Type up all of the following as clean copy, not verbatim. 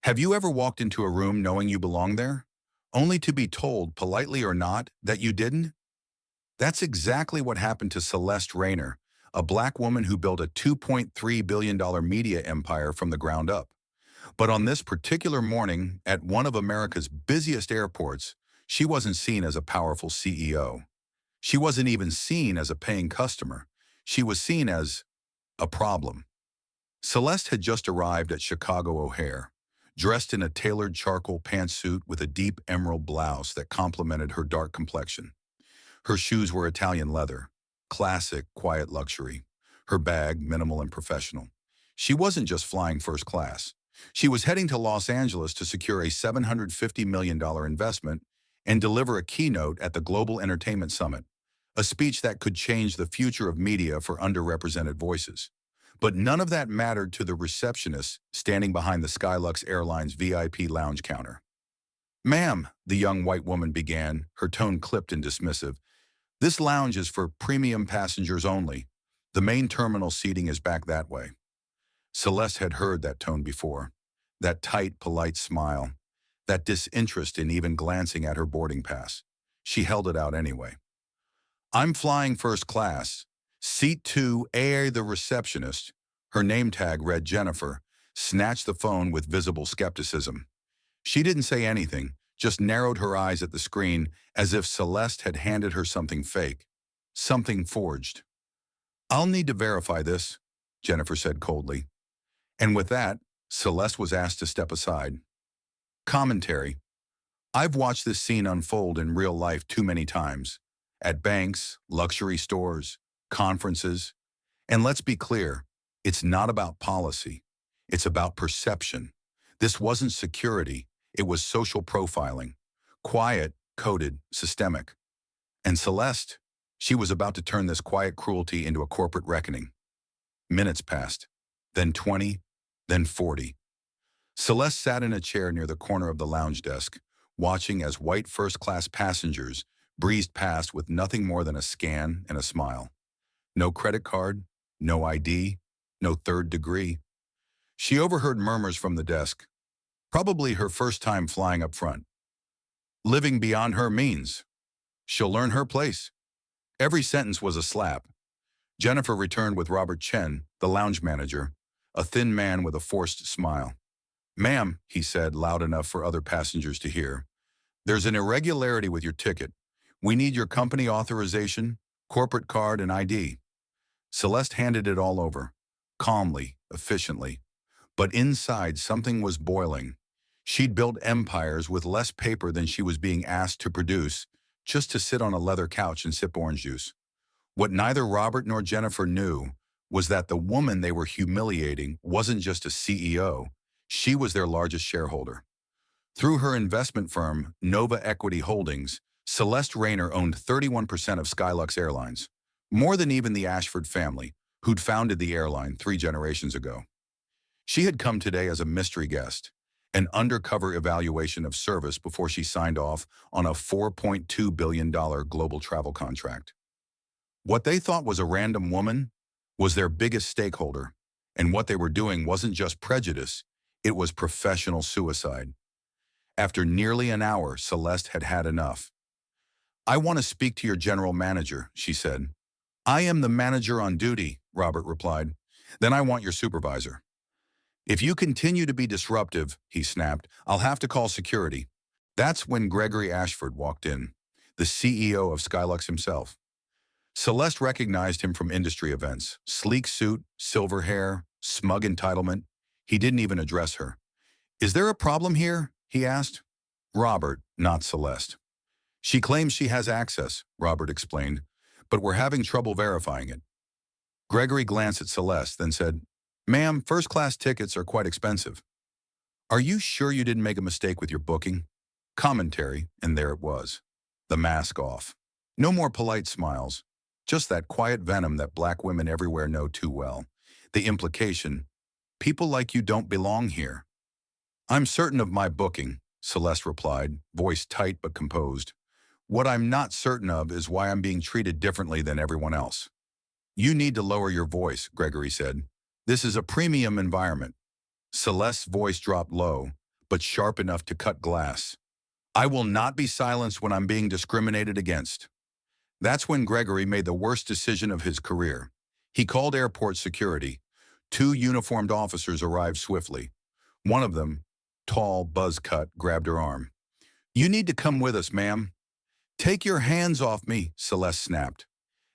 Have you ever walked into a room knowing you belong there, only to be told, politely or not, that you didn't? That's exactly what happened to Celeste Rayner, a black woman who built a $2.3 billion media empire from the ground up. But on this particular morning, at one of America's busiest airports, she wasn't seen as a powerful CEO. She wasn't even seen as a paying customer. She was seen as a problem. Celeste had just arrived at Chicago O'Hare, dressed in a tailored charcoal pantsuit with a deep emerald blouse that complemented her dark complexion. Her shoes were Italian leather, classic, quiet luxury. Her bag, minimal and professional. She wasn't just flying first class. She was heading to Los Angeles to secure a $750 million investment and deliver a keynote at the Global Entertainment Summit, a speech that could change the future of media for underrepresented voices. But none of that mattered to the receptionist standing behind the SkyLuxe Airlines VIP lounge counter. "Ma'am," the young white woman began, her tone clipped and dismissive, "this lounge is for premium passengers only. The main terminal seating is back that way." Celeste had heard that tone before, that tight, polite smile, that disinterest in even glancing at her boarding pass. She held it out anyway. "I'm flying first class. Seat 2A," the receptionist, her name tag read Jennifer, snatched the phone with visible skepticism. She didn't say anything, just narrowed her eyes at the screen as if Celeste had handed her something fake, something forged. "I'll need to verify this," Jennifer said coldly. And with that, Celeste was asked to step aside. Commentary. I've watched this scene unfold in real life too many times. At banks, luxury stores, conferences. And let's be clear, it's not about policy. It's about perception. This wasn't security. It was social profiling. Quiet, coded, systemic. And Celeste, she was about to turn this quiet cruelty into a corporate reckoning. Minutes passed, then 20, then 40. Celeste sat in a chair near the corner of the lounge desk, watching as white first-class passengers breezed past with nothing more than a scan and a smile. No credit card, no ID, no third degree. She overheard murmurs from the desk, probably her first time flying up front. Living beyond her means. She'll learn her place. Every sentence was a slap. Jennifer returned with Robert Chen, the lounge manager, a thin man with a forced smile. "Ma'am," he said, loud enough for other passengers to hear, "there's an irregularity with your ticket. We need your company authorization, corporate card, and ID." Celeste handed it all over, calmly, efficiently. But inside, something was boiling. She'd built empires with less paper than she was being asked to produce, just to sit on a leather couch and sip orange juice. What neither Robert nor Jennifer knew was that the woman they were humiliating wasn't just a CEO, she was their largest shareholder. Through her investment firm, Nova Equity Holdings, Celeste Rayner owned 31% of SkyLuxe Airlines, more than even the Ashford family, who'd founded the airline 3 generations ago. She had come today as a mystery guest, an undercover evaluation of service before she signed off on a $4.2 billion global travel contract. What they thought was a random woman was their biggest stakeholder, and what they were doing wasn't just prejudice, it was professional suicide. After nearly an hour, Celeste had had enough. "I want to speak to your general manager," she said. "I am the manager on duty," Robert replied. "Then I want your supervisor." "If you continue to be disruptive," he snapped, "I'll have to call security." That's when Gregory Ashford walked in, the CEO of SkyLuxe himself. Celeste recognized him from industry events. Sleek suit, silver hair, smug entitlement. He didn't even address her. "Is there a problem here?" he asked. Robert, not Celeste. "She claims she has access," Robert explained, "but we're having trouble verifying it." Gregory glanced at Celeste, then said, "Ma'am, first-class tickets are quite expensive. Are you sure you didn't make a mistake with your booking?" Commentary, and there it was. The mask off. No more polite smiles. Just that quiet venom that black women everywhere know too well. The implication, people like you don't belong here. "I'm certain of my booking," Celeste replied, voice tight but composed. "What I'm not certain of is why I'm being treated differently than everyone else." "You need to lower your voice," Gregory said. "This is a premium environment." Celeste's voice dropped low, but sharp enough to cut glass. I will not be silenced when I'm being discriminated against. That's when Gregory made the worst decision of his career. He called airport security. Two uniformed officers arrived swiftly. One of them, tall, buzz-cut, grabbed her arm. "You need to come with us, ma'am." "Take your hands off me," Celeste snapped.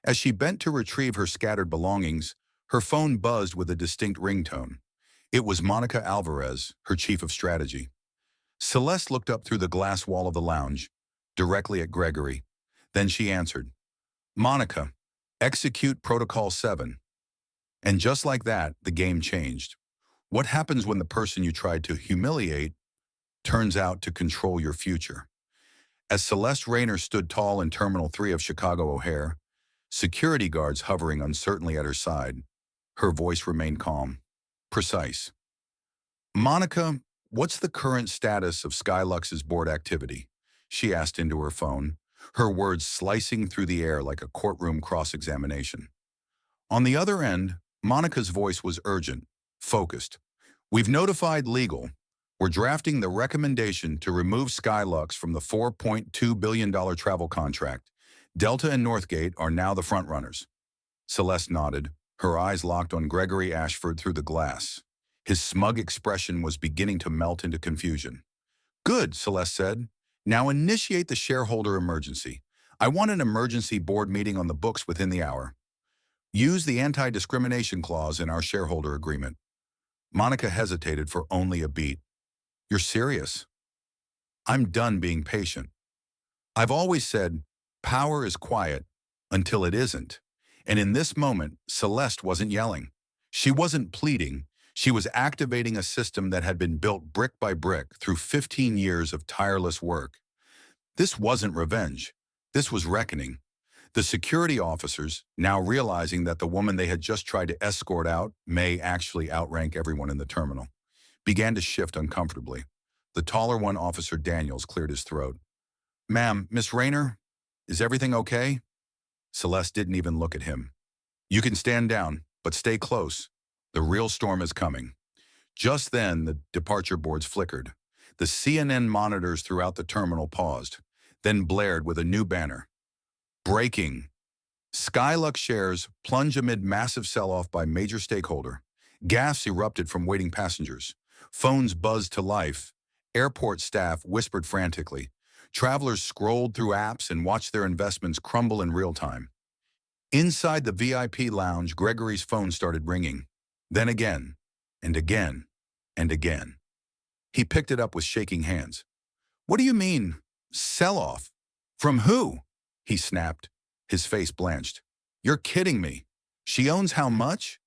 As she bent to retrieve her scattered belongings, her phone buzzed with a distinct ringtone. It was Monica Alvarez, her chief of strategy. Celeste looked up through the glass wall of the lounge, directly at Gregory. Then she answered, "Monica, execute Protocol 7. And just like that, the game changed. What happens when the person you tried to humiliate turns out to control your future? As Celeste Rayner stood tall in Terminal 3 of Chicago O'Hare, security guards hovering uncertainly at her side, her voice remained calm, precise. "Monica, what's the current status of SkyLuxe's board activity?" she asked into her phone, her words slicing through the air like a courtroom cross-examination. On the other end, Monica's voice was urgent, focused. "We've notified legal. We're drafting the recommendation to remove SkyLuxe from the $4.2 billion travel contract. Delta and Northgate are now the frontrunners." Celeste nodded, her eyes locked on Gregory Ashford through the glass. His smug expression was beginning to melt into confusion. "Good," Celeste said. "Now initiate the shareholder emergency. I want an emergency board meeting on the books within the hour. Use the anti-discrimination clause in our shareholder agreement." Monica hesitated for only a beat. "You're serious?" "I'm done being patient. I've always said, power is quiet until it isn't." And in this moment, Celeste wasn't yelling. She wasn't pleading. She was activating a system that had been built brick by brick through 15 years of tireless work. This wasn't revenge. This was reckoning. The security officers, now realizing that the woman they had just tried to escort out may actually outrank everyone in the terminal, began to shift uncomfortably. The taller one, Officer Daniels, cleared his throat. "Ma'am, Miss Rayner, is everything okay?" Celeste didn't even look at him. "You can stand down, but stay close. The real storm is coming." Just then, the departure boards flickered. The CNN monitors throughout the terminal paused, then blared with a new banner. "Breaking. SkyLuxe shares plunge amid massive sell-off by major stakeholder. Gasps erupted from waiting passengers. Phones buzzed to life. Airport staff whispered frantically. Travelers scrolled through apps and watched their investments crumble in real time. Inside the VIP lounge, Gregory's phone started ringing. Then again, and again, and again. He picked it up with shaking hands. "What do you mean, sell-off? From who?" he snapped, his face blanched. "You're kidding me. She owns how much?"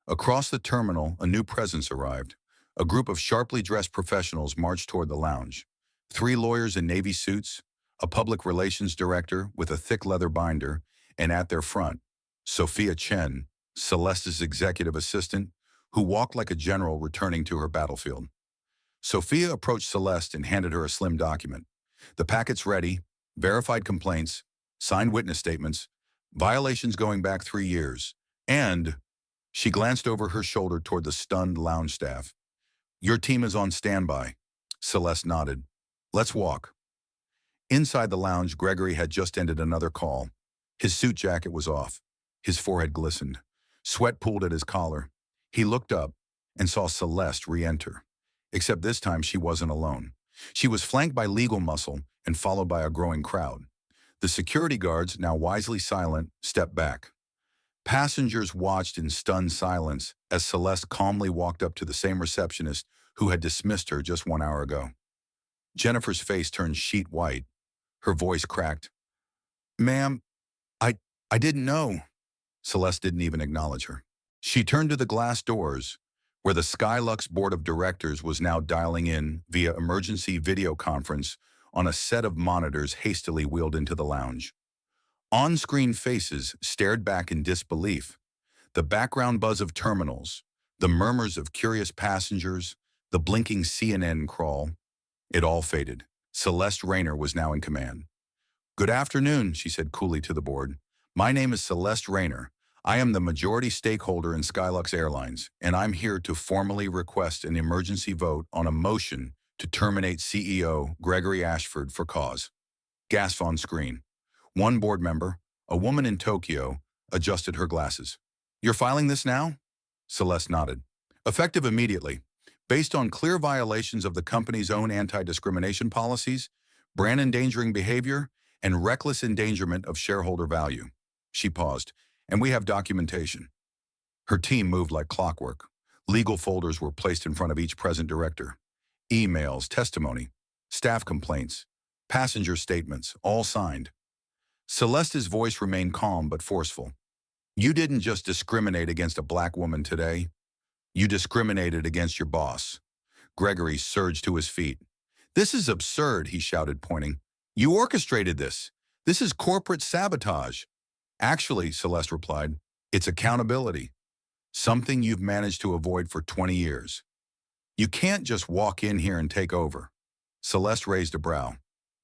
Across the terminal, a new presence arrived. A group of sharply dressed professionals marched toward the lounge. 3 lawyers in navy suits, a public relations director with a thick leather binder, and at their front, Sophia Chen, Celeste's executive assistant, who walked like a general returning to her battlefield. Sophia approached Celeste and handed her a slim document. "The packet's ready, verified complaints, signed witness statements, violations going back 3 years, and..." She glanced over her shoulder toward the stunned lounge staff. "Your team is on standby." Celeste nodded. "Let's walk." Inside the lounge, Gregory had just ended another call. His suit jacket was off. His forehead glistened. Sweat pooled at his collar. He looked up and saw Celeste re-enter. Except this time she wasn't alone. She was flanked by legal muscle and followed by a growing crowd. The security guards, now wisely silent, stepped back. Passengers watched in stunned silence as Celeste calmly walked up to the same receptionist who had dismissed her just 1 hour ago. Jennifer's face turned sheet white. Her voice cracked. "Ma'am, I didn't know." Celeste didn't even acknowledge her. She turned to the glass doors, where the SkyLuxe board of directors was now dialing in via emergency video conference on a set of monitors hastily wheeled into the lounge. On-screen faces stared back in disbelief. The background buzz of terminals, the murmurs of curious passengers, the blinking CNN crawl, it all faded. Celeste Rayner was now in command. "Good afternoon," she said coolly to the board. "My name is Celeste Rayner. I am the majority stakeholder in SkyLuxe Airlines, and I'm here to formally request an emergency vote on a motion to terminate CEO Gregory Ashford for cause. Gasp on screen. One board member, a woman in Tokyo, adjusted her glasses. You're filing this now? Celeste nodded. Effective immediately. Based on clear violations of the company's own anti-discrimination policies, brand endangering behavior, and reckless endangerment of shareholder value. She paused. And we have documentation. Her team moved like clockwork. Legal folders were placed in front of each present director. Emails, testimony, staff complaints, passenger statements, all signed. Celeste's voice remained calm but forceful. You didn't just discriminate against a black woman today. You discriminated against your boss. Gregory surged to his feet. This is absurd, he shouted, pointing. You orchestrated this. This is corporate sabotage. Actually, Celeste replied, it's accountability. Something you've managed to avoid for 20 years. You can't just walk in here and take over. Celeste raised a brow.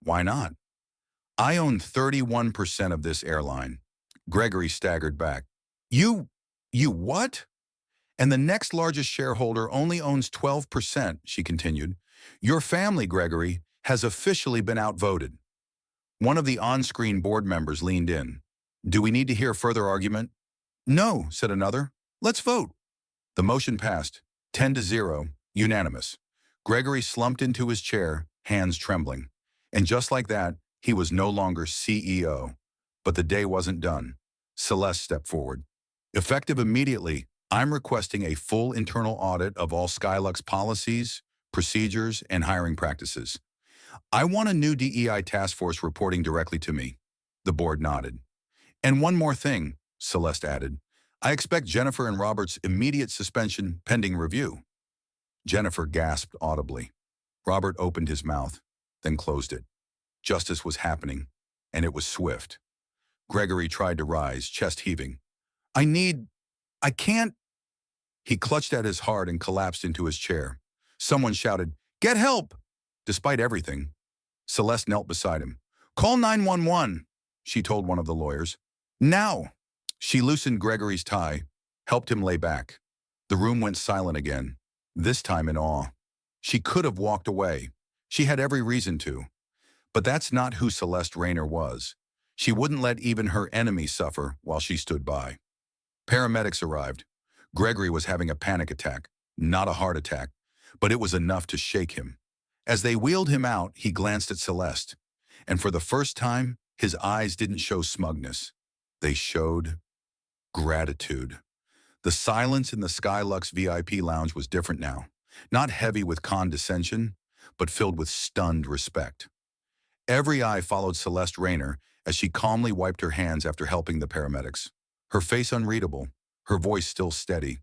Why not? I own 31% of this airline. Gregory staggered back. You what? And the next largest shareholder only owns 12%, she continued. Your family, Gregory, has officially been outvoted. One of the on-screen board members leaned in. Do we need to hear further argument? No, said another. Let's vote. The motion passed, 10-0, unanimous. Gregory slumped into his chair, hands trembling. And just like that, he was no longer CEO. But the day wasn't done. Celeste stepped forward. Effective immediately, I'm requesting a full internal audit of all SkyLuxe policies, procedures, and hiring practices. I want a new DEI task force reporting directly to me. The board nodded. And one more thing, Celeste added. I expect Jennifer and Robert's immediate suspension pending review. Jennifer gasped audibly. Robert opened his mouth, then closed it. Justice was happening, and it was swift. Gregory tried to rise, chest heaving. I can't. He clutched at his heart and collapsed into his chair. Someone shouted, Get help! Despite everything, Celeste knelt beside him. Call 911, she told one of the lawyers. Now! She loosened Gregory's tie, helped him lay back. The room went silent again, this time in awe. She could have walked away. She had every reason to. But that's not who Celeste Rayner was. She wouldn't let even her enemies suffer while she stood by. Paramedics arrived. Gregory was having a panic attack, not a heart attack, but it was enough to shake him. As they wheeled him out, he glanced at Celeste. And for the first time, his eyes didn't show smugness. They showed gratitude. The silence in the SkyLuxe VIP lounge was different now. Not heavy with condescension, but filled with stunned respect. Every eye followed Celeste Rayner as she calmly wiped her hands after helping the paramedics. Her face unreadable, her voice still steady.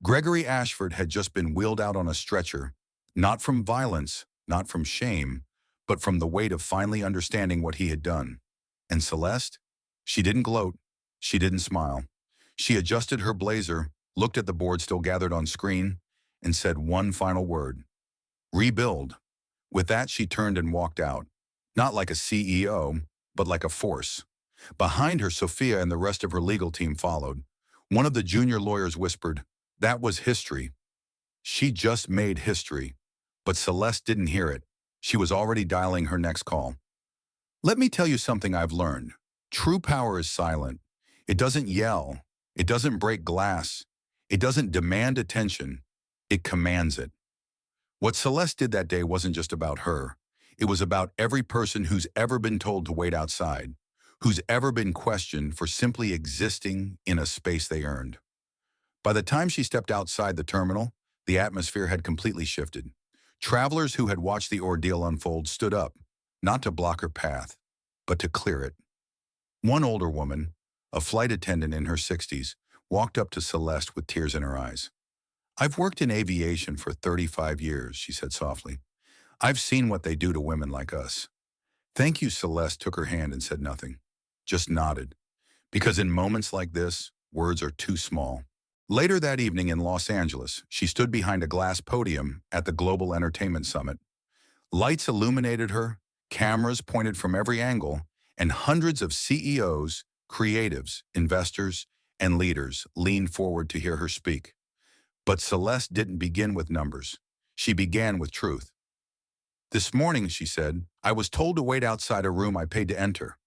Gregory Ashford had just been wheeled out on a stretcher, not from violence, not from shame, but from the weight of finally understanding what he had done. And Celeste? She didn't gloat. She didn't smile. She adjusted her blazer, looked at the board still gathered on screen, and said one final word. Rebuild. With that, she turned and walked out. Not like a CEO, but like a force. Behind her, Sophia and the rest of her legal team followed. One of the junior lawyers whispered, that was history. She just made history. But Celeste didn't hear it. She was already dialing her next call. Let me tell you something I've learned. True power is silent. It doesn't yell. It doesn't break glass. It doesn't demand attention. It commands it. What Celeste did that day wasn't just about her. It was about every person who's ever been told to wait outside, who's ever been questioned for simply existing in a space they earned. By the time she stepped outside the terminal, the atmosphere had completely shifted. Travelers who had watched the ordeal unfold stood up, not to block her path, but to clear it. One older woman, a flight attendant in her 60s, walked up to Celeste with tears in her eyes. I've worked in aviation for 35 years, she said softly. I've seen what they do to women like us. Thank you, Celeste took her hand and said nothing, just nodded. Because in moments like this, words are too small. Later that evening in Los Angeles, she stood behind a glass podium at the Global Entertainment Summit. Lights illuminated her, cameras pointed from every angle, and hundreds of CEOs, creatives, investors, and leaders leaned forward to hear her speak. But Celeste didn't begin with numbers. She began with truth. This morning, she said, I was told to wait outside a room I paid to enter.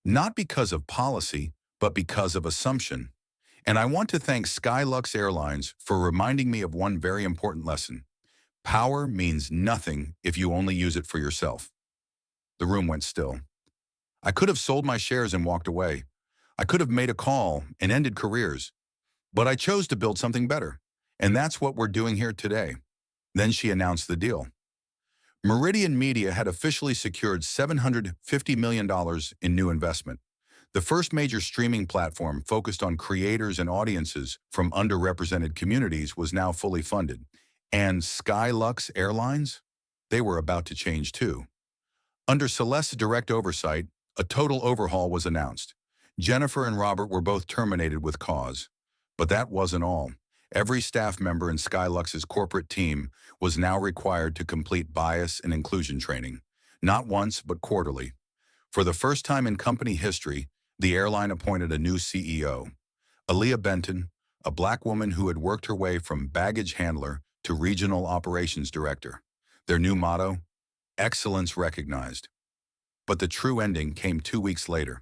Not because of policy, but because of assumption. And I want to thank SkyLuxe Airlines for reminding me of one very important lesson. Power means nothing if you only use it for yourself. The room went still. I could have sold my shares and walked away. I could have made a call and ended careers. But I chose to build something better. And that's what we're doing here today. Then she announced the deal. Meridian Media had officially secured $750 million in new investment. The first major streaming platform focused on creators and audiences from underrepresented communities was now fully funded. And SkyLuxe Airlines? They were about to change too. Under Celeste's direct oversight, a total overhaul was announced. Jennifer and Robert were both terminated with cause. But that wasn't all. Every staff member in SkyLuxe's corporate team was now required to complete bias and inclusion training, not once but quarterly. For the first time in company history, the airline appointed a new CEO. Aaliyah Benton, a black woman who had worked her way from baggage handler to regional operations director. Their new motto, excellence recognized. But the true ending came 2 weeks later.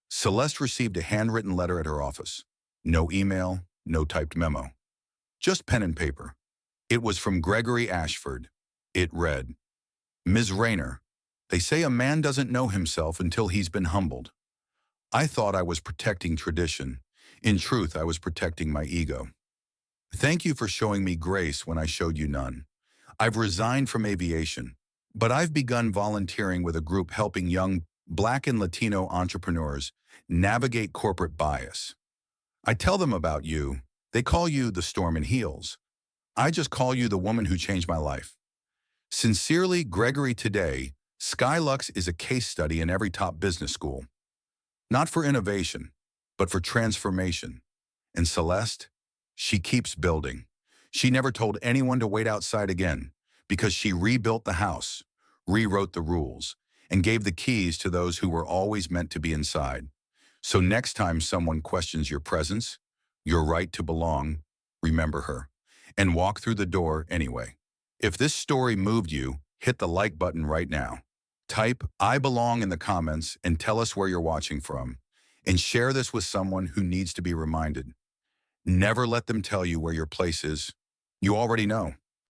Celeste received a handwritten letter at her office. No email, no typed memo. Just pen and paper. It was from Gregory Ashford. It read, Ms. Rayner, they say a man doesn't know himself until he's been humbled. I thought I was protecting tradition. In truth, I was protecting my ego. Thank you for showing me grace when I showed you none. I've resigned from aviation, but I've begun volunteering with a group helping young Black and Latino entrepreneurs navigate corporate bias. I tell them about you. They call you the storm in heels. I just call you the woman who changed my life. Sincerely, Gregory. Today, SkyLuxe is a case study in every top business school. Not for innovation, but for transformation. And Celeste, she keeps building. She never told anyone to wait outside again because she rebuilt the house, rewrote the rules, and gave the keys to those who were always meant to be inside. So next time someone questions your presence, your right to belong, remember her, and walk through the door anyway. If this story moved you, hit the like button right now. Type "I belong" in the comments and tell us where you're watching from. And share this with someone who needs to be reminded. Never let them tell you where your place is. You already know.